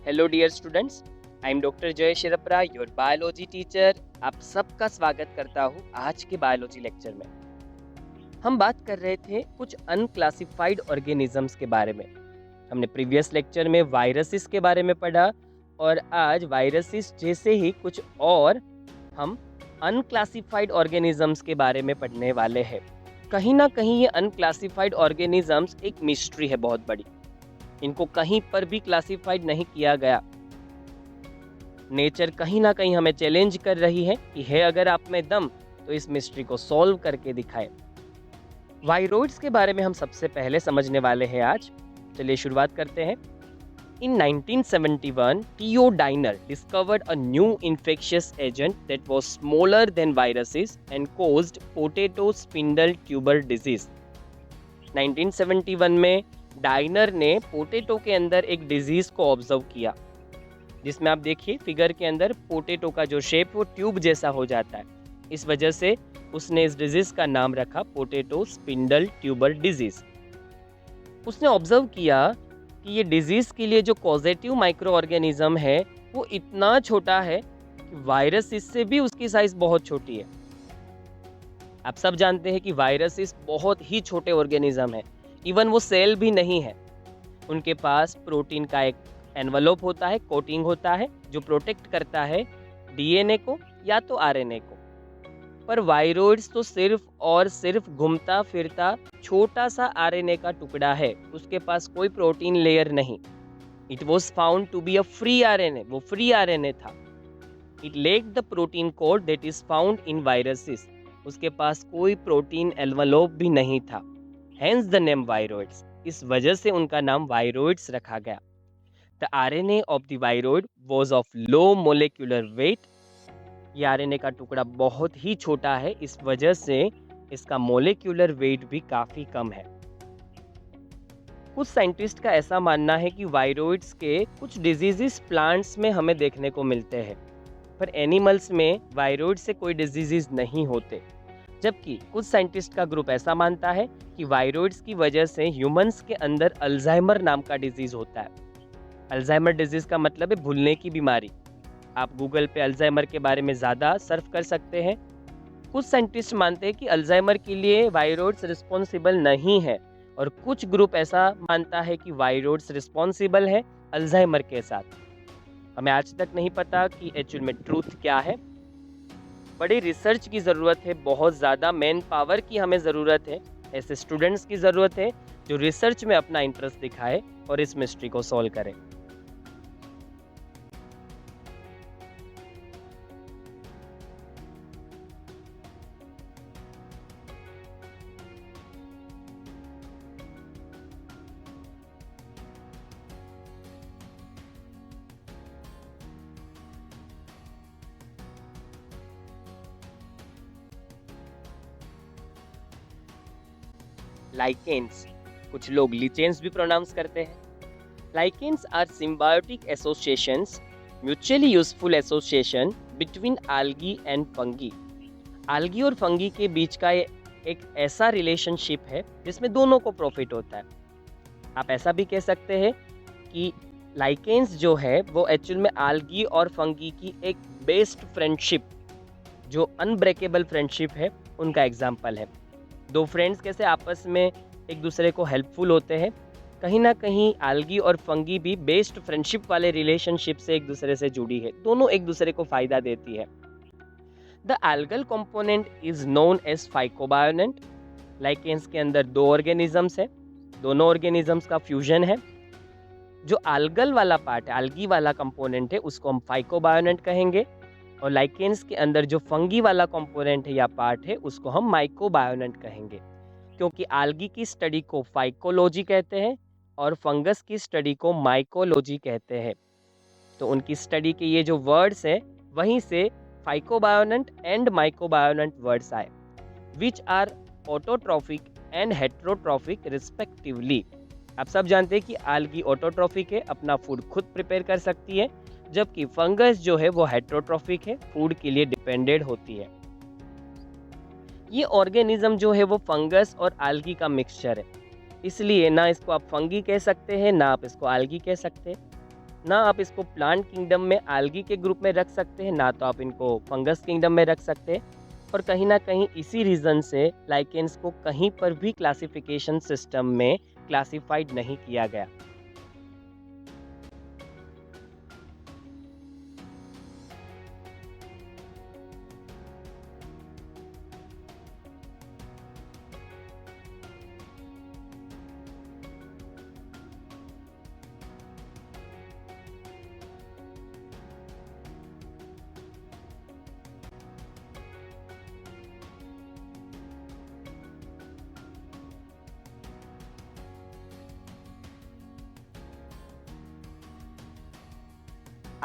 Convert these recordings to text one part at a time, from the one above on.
Hello dear students, I am doctor Jay Shirpara, your biology teacher. आप सबका स्वागत करता हूँ आज के बायोलॉजी लेक्चर में। हम बात कर रहे थे कुछ अनक्लासिफाइड ऑर्गेनिजम्स के बारे में। हमने प्रीवियस लेक्चर में वायरसेस के बारे में पढ़ा और आज वायरसेस जैसे ही कुछ और हम अनक्लासिफाइड ऑर्गेनिजम्स के बारे में पढ़ने वाले हैं। कहीं ना कहीं ये अनक्लासिफाइड ऑर्गेनिजम्स एक मिस्ट्री है बहुत बड़ी। इनको कहीं पर भी क्लासिफाइड नहीं किया गया। नेचर कहीं ना कहीं हमें चैलेंज कर रही है कि है अगर आप में दम तो इस मिस्ट्री को सॉल्व करके दिखाएं। वायरोइड्स के बारे में हम सबसे पहले समझने वाले हैं आज। चलिए शुरुआत करते हैं। In 1971, Theo Diner discovered a new infectious agent that was smaller than viruses and caused potato spindle tuber disease. 1971 में डाइनर ने पोटैटो के अंदर एक डिजीज को ऑब्जर्व किया, जिसमें आप देखिए फिगर के अंदर पोटैटो का जो शेप वो ट्यूब जैसा हो जाता है। इस वजह से उसने इस डिजीज का नाम रखा पोटैटो स्पिंडल ट्यूबर डिजीज। उसने ऑब्जर्व किया कि ये डिजीज के लिए जो कॉजेटिव माइक्रो ऑर्गेनिज्म है वो इतना छोटा है कि वायरस इससे भी उसकी साइज बहुत छोटी है। आप सब जानते हैं कि वायरसेस बहुत ही छोटे ऑर्गेनिज्म है, इवन वो सेल भी नहीं है। उनके पास प्रोटीन का एक एनवलप होता है, कोटिंग होता है, जो प्रोटेक्ट करता है डीएनए को या तो आरएनए को। पर वायरोइड्स तो सिर्फ और सिर्फ घूमता फिरता छोटा सा आरएनए का टुकड़ा है, उसके पास कोई प्रोटीन लेयर नहीं। It was found to be a free RNA, वो फ्री आरएनए था। It lacked the protein code that is found in viruses, उसके पास कोई प्रोटीन एनवलप भी नहीं था। हेंस द नेम वायरोइड्स, इस वजह से उनका नाम वायरोइड्स रखा गया। The RNA of the viroid was of low molecular weight. ये आरएनए का टुकड़ा बहुत ही छोटा है, इस वजह से इसका मोलेक्युलर वेट भी काफी कम है। कुछ साइंटिस्ट का ऐसा मानना है कि वायरोइड्स के कुछ डिजीजेस प्लांट्स में हमें देखने को मिलते हैं, पर एनिमल्स में वायरोइड से कोई डिजीजेस नहीं होते। जबकि कुछ साइंटिस्ट का ग्रुप ऐसा मानता है कि वायरोइड्स की वजह से ह्यूमंस के अंदर अल्जाइमर नाम का डिजीज होता है। अल्जाइमर डिजीज का मतलब है भूलने की बीमारी। आप गूगल पे अल्जाइमर के बारे में ज़्यादा सर्च कर सकते हैं। कुछ साइंटिस्ट मानते हैं कि अल्जाइमर के लिए वायरोइड्स रिस्पॉन्सिबल नहीं है, और कुछ ग्रुप ऐसा मानता है कि वायरोइड्स रिस्पॉन्सिबल है अल्जाइमर के साथ। हमें आज तक नहीं पता कि एक्चुअल में ट्रूथ क्या है। बड़ी रिसर्च की ज़रूरत है, बहुत ज़्यादा मैन पावर की हमें ज़रूरत है। ऐसे स्टूडेंट्स की ज़रूरत है जो रिसर्च में अपना इंटरेस्ट दिखाए और इस मिस्ट्री को सॉल्व करें। लाइकेन्स, कुछ लोग लिचेंस भी प्रोनाउंस करते हैं। Lichens are symbiotic associations, mutually useful association between algae and fungi. Algae और फंगी के बीच का ये एक ऐसा रिलेशनशिप है जिसमें दोनों को प्रॉफिट होता है। आप ऐसा भी कह सकते हैं कि लाइकेन्स जो है वो एक्चुअल में आल्गी और फंगी की एक बेस्ट फ्रेंडशिप, जो अनब्रेकेबल फ्रेंडशिप है, उनका एग्जाम्पल है। दो फ्रेंड्स कैसे आपस में एक दूसरे को हेल्पफुल होते हैं, कहीं ना कहीं आल्गी और फंगी भी बेस्ट फ्रेंडशिप वाले रिलेशनशिप से एक दूसरे से जुड़ी है, दोनों एक दूसरे को फायदा देती है। The algal component is known as phycobiont. Lichens के अंदर दो ऑर्गेनिजम्स है, दोनों ऑर्गेनिजम्स का फ्यूजन है। जो algal वाला पार्ट है, algae वाला कंपोनेंट है, उसको हम फाइकोबायोनेंट कहेंगे, और लाइकेन्स के अंदर जो फंगी वाला कंपोनेंट है या पार्ट है, उसको हम माइकोबायोनेंट कहेंगे। क्योंकि आल्गी की स्टडी को फाइकोलॉजी कहते हैं और फंगस की स्टडी को माइकोलॉजी कहते हैं। तो उनकी स्टडी के ये जो वर्ड्स हैं, वहीं से फाइकोबायोनेंट एंड माइकोबायोनेंट वर्ड्स आए, which are autotrophic and heterotrophic respectively. आप सब जानते हैं कि आल्गी ऑटोट्रॉफिक है, अपना फूड खुद प्रिपेयर कर सकती है, जबकि फंगस जो है वो हेट्रोट्रॉफिक है, फूड के लिए डिपेंडेंट होती है। ये ऑर्गेनिज्म जो है वो फंगस और आल्गी का मिक्सचर है, इसलिए ना इसको आप फंगी कह सकते हैं ना आप इसको आल्गी कह सकते हैं। ना आप इसको प्लांट किंगडम में algae के ग्रुप में रख सकते हैं, ना तो आप इनको फंगस किंगडम में रख सकते हैं। और कहीं ना कहीं इसी रीज़न से लाइकेंस को कहीं पर भी क्लासिफिकेशन सिस्टम में क्लासिफाइड नहीं किया गया।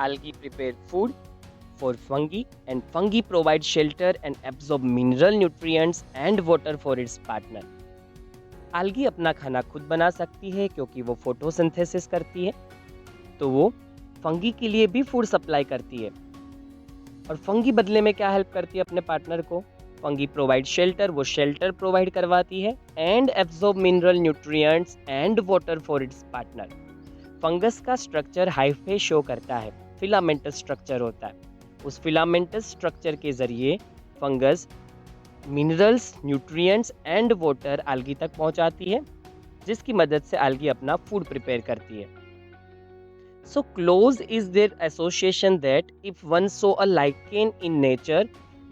Algae prepare food for fungi, and fungi provide shelter and absorb mineral nutrients and water for its partner. algae अपना खाना खुद बना सकती है क्योंकि वो फोटोसिंथेसिस करती है, तो वो फंगी के लिए भी फूड सप्लाई करती है। और फंगी बदले में क्या हेल्प करती है अपने पार्टनर को? फंगी प्रोवाइड शेल्टर, वो शेल्टर प्रोवाइड करवाती है, and absorb mineral nutrients and water for its partner. Fungus का स्ट्रक्चर हाइफे शो करता है, फिलामेंटस स्ट्रक्चर होता है। उस फिलामेंटस स्ट्रक्चर के जरिए fungus minerals, nutrients and water algae तक पहुंचाती है, जिसकी मदद से algae अपना फूड प्रिपेयर करती है। So close is their association that if one saw a lichen in nature,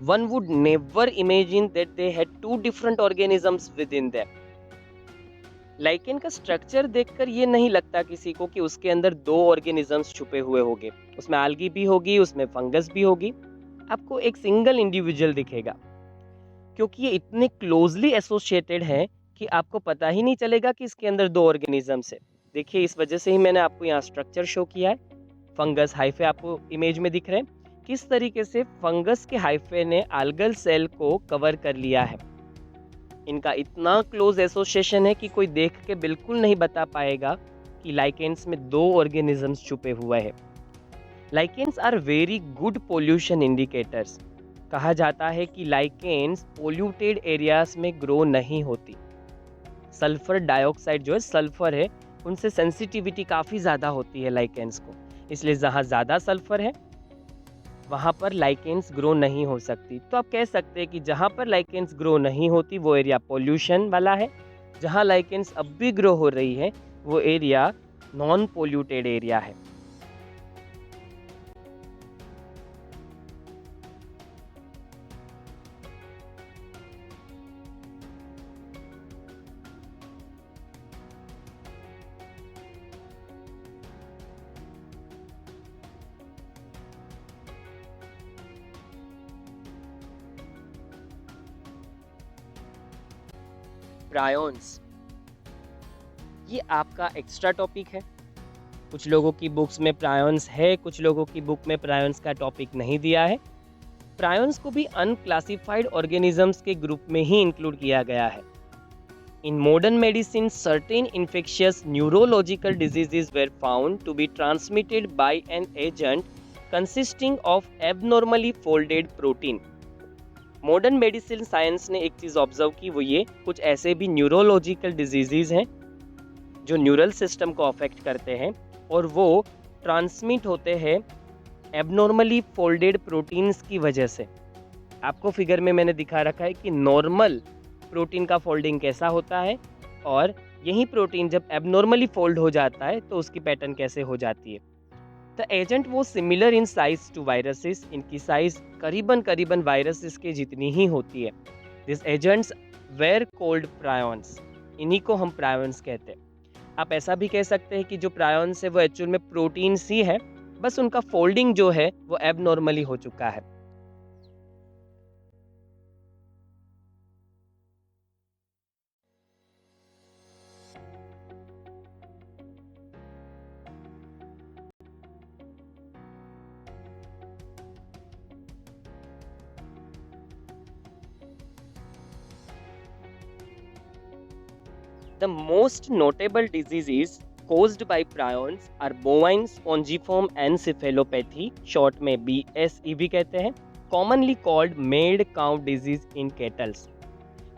one would never imagine that they had two different organisms within them. Lichen का स्ट्रक्चर देखकर ये नहीं लगता किसी को कि उसके अंदर दो ऑर्गेनिजम्स छुपे हुए होंगे, उसमें algae भी होगी, उसमें फंगस भी होगी। आपको एक सिंगल इंडिविजुअल दिखेगा, क्योंकि ये इतने क्लोजली एसोसिएटेड है कि आपको पता ही नहीं चलेगा कि इसके अंदर दो ऑर्गेनिजम्स है। देखिए, इस वजह से ही मैंने आपको यहाँ स्ट्रक्चर शो किया है। फंगस हाइफे आपको इमेज में दिख रहे हैं, किस तरीके से फंगस के हाइफे ने आल्गल सेल को कवर कर लिया है। इनका इतना क्लोज एसोसिएशन है कि कोई देख के बिल्कुल नहीं बता पाएगा कि लाइकेंस में दो ऑर्गेनिजम्स छुपे हुए हैं। Lichens are very good pollution indicators. कहा जाता है कि लाइकेंस पोल्यूटेड एरियाज में ग्रो नहीं होती। सल्फर डाइऑक्साइड जो है, सल्फर है, उनसे सेंसिटिविटी काफ़ी ज़्यादा होती है लाइकेंस को, इसलिए जहाँ ज़्यादा सल्फर है वहाँ पर लाइकेंस ग्रो नहीं हो सकती। तो आप कह सकते हैं कि जहाँ पर लाइकेंस ग्रो नहीं होती वो एरिया पोल्यूशन वाला है, जहाँ लाइकेंस अब भी ग्रो हो रही है वो एरिया नॉन पोल्यूटेड एरिया है। प्रायोन्स, ये आपका एक्स्ट्रा टॉपिक है। कुछ लोगों की बुक्स में प्रायोन्स है, कुछ लोगों की बुक में प्रायोन्स का टॉपिक नहीं दिया है। प्रायोन्स को भी अनक्लासिफाइड ऑर्गेनिजम्स के ग्रुप में ही इंक्लूड किया गया है। In modern medicine, certain infectious neurological diseases were found to be transmitted by an agent consisting of abnormally folded protein. Modern medicine science ने एक चीज़ ऑब्जर्व की, वो ये, कुछ ऐसे भी न्यूरोलॉजिकल डिजीजेज हैं जो न्यूरल सिस्टम को अफेक्ट करते हैं और वो ट्रांसमिट होते हैं एबनॉर्मली फोल्डेड प्रोटीन्स की वजह से। आपको फिगर में मैंने दिखा रखा है कि नॉर्मल प्रोटीन का फोल्डिंग कैसा होता है और यही प्रोटीन जब एबनॉर्मली फोल्ड हो जाता है तो उसकी पैटर्न कैसे हो जाती है। द एजेंट वो similar in size to viruses, इनकी साइज करीबन वायरसेस के जितनी ही होती है। This agents were called prions, इन्हीं को हम प्रायोन्स कहते हैं। आप ऐसा भी कह सकते हैं कि जो प्रायोन्स है वो एक्चुअल में प्रोटीन्स ही है, बस उनका फोल्डिंग जो है वो एबनॉर्मली हो चुका है। The most notable diseases caused by prions are bovine spongiform encephalopathy, short में BSE भी कहते हैं, commonly called mad cow disease in cattles.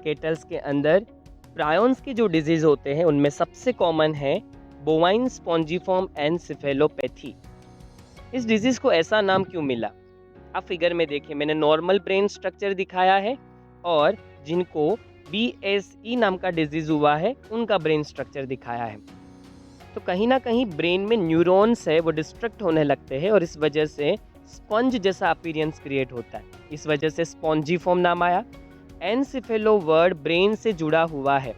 Cattles के अंदर प्रायोन्स के जो डिजीज होते हैं उनमें सबसे कॉमन है बोवाइन स्पॉन्जिफॉर्म एनसेफेलोपैथी। इस डिजीज को ऐसा नाम क्यों मिला? आप फिगर में देखिए, मैंने नॉर्मल ब्रेन स्ट्रक्चर दिखाया है और जिनको BSE नाम का डिजीज हुआ है उनका ब्रेन स्ट्रक्चर दिखाया है। तो कहीं ना कहीं ब्रेन में न्यूरॉन्स है वो डिस्ट्रक्ट होने लगते हैं और इस वजह से स्पंज जैसा अपीयरेंस क्रिएट होता है। इस वजह से स्पॉन्जिफॉर्म नाम आया। एनसेफेलो वर्ड ब्रेन से जुड़ा हुआ है,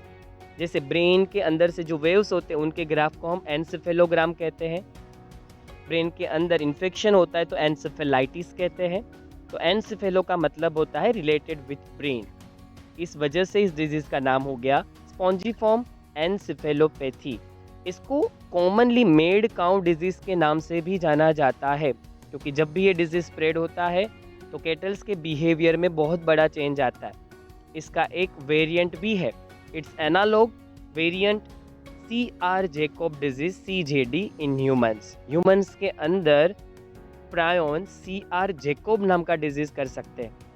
जैसे ब्रेन के अंदर से जो वेव्स होते हैं उनके ग्राफ को हम एनसेफेलोग्राम कहते हैं। ब्रेन के अंदर इन्फेक्शन होता है तो एनसेफेलाइटिस कहते हैं। तो एनसेफेलो का मतलब होता है रिलेटेड विथ ब्रेन। इस वजह से इस डिजीज का नाम हो गया स्पॉन्जिफॉर्म एनसेफेलोपैथी। इसको कॉमनली मेड काउ डिजीज के नाम से भी जाना जाता है, क्योंकि जब भी ये डिजीज स्प्रेड होता है तो कैटल्स के बिहेवियर में बहुत बड़ा चेंज आता है। इसका एक वेरिएंट भी है, it's analog variant CR Jakob disease CJD in humans. Humans के अंदर प्रायन CR जैकोब नाम का डिजीज कर सकते हैं।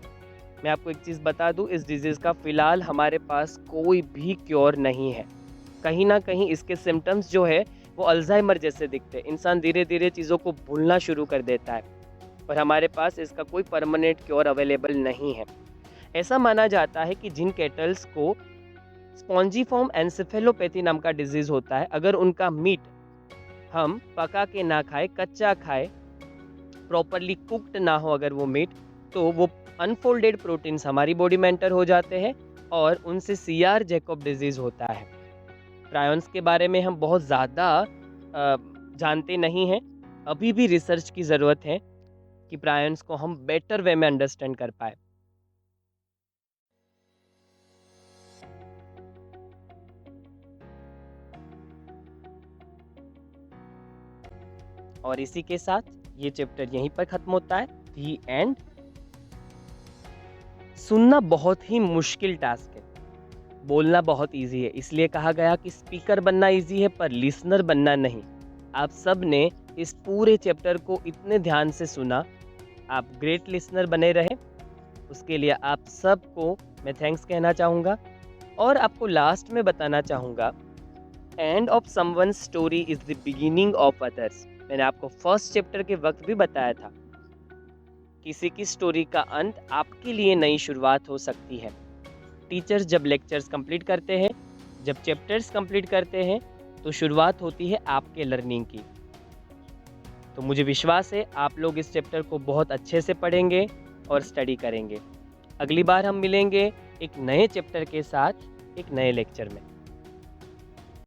मैं आपको एक चीज़ बता दूं, इस डिजीज़ का फ़िलहाल हमारे पास कोई भी क्योर नहीं है। कहीं ना कहीं इसके सिम्टम्स जो है वो अल्जाइमर जैसे दिखते हैं, इंसान धीरे धीरे चीज़ों को भूलना शुरू कर देता है, पर हमारे पास इसका कोई परमानेंट क्योर अवेलेबल नहीं है। ऐसा माना जाता है कि जिन कैटल्स को स्पॉन्जिफॉर्म एनसेफेलोपैथी नाम का डिजीज़ होता है, अगर उनका मीट हम पका के ना खाए, कच्चा खाए, प्रॉपरली कुक्ड ना हो अगर वो मीट, तो वो अनफोल्डेड प्रोटीन्स हमारी बॉडी में एंटर हो जाते हैं और उनसे CR जैकोब डिजीज़ होता है। प्रायंस के बारे में हम बहुत ज़्यादा जानते नहीं हैं, अभी भी रिसर्च की ज़रूरत है कि प्रायंस को हम बेटर वे में अंडरस्टैंड कर पाए। और इसी के साथ ये चैप्टर यहीं पर ख़त्म होता है। दी एंड। सुनना बहुत ही मुश्किल टास्क है, बोलना बहुत इजी है, इसलिए कहा गया कि स्पीकर बनना इजी है पर लिसनर बनना नहीं। आप सब ने इस पूरे चैप्टर को इतने ध्यान से सुना, आप ग्रेट लिसनर बने रहे, उसके लिए आप सबको मैं थैंक्स कहना चाहूँगा। और आपको लास्ट में बताना चाहूँगा, end of someone's story is the beginning of others. मैंने आपको फर्स्ट चैप्टर के वक्त भी बताया था, किसी की स्टोरी का अंत आपके लिए नई शुरुआत हो सकती है। टीचर्स जब लेक्चर्स कंप्लीट करते हैं, जब चैप्टर्स कंप्लीट करते हैं, तो शुरुआत होती है आपके लर्निंग की। तो मुझे विश्वास है आप लोग इस चैप्टर को बहुत अच्छे से पढ़ेंगे और स्टडी करेंगे। अगली बार हम मिलेंगे एक नए चैप्टर के साथ, एक नए लेक्चर में।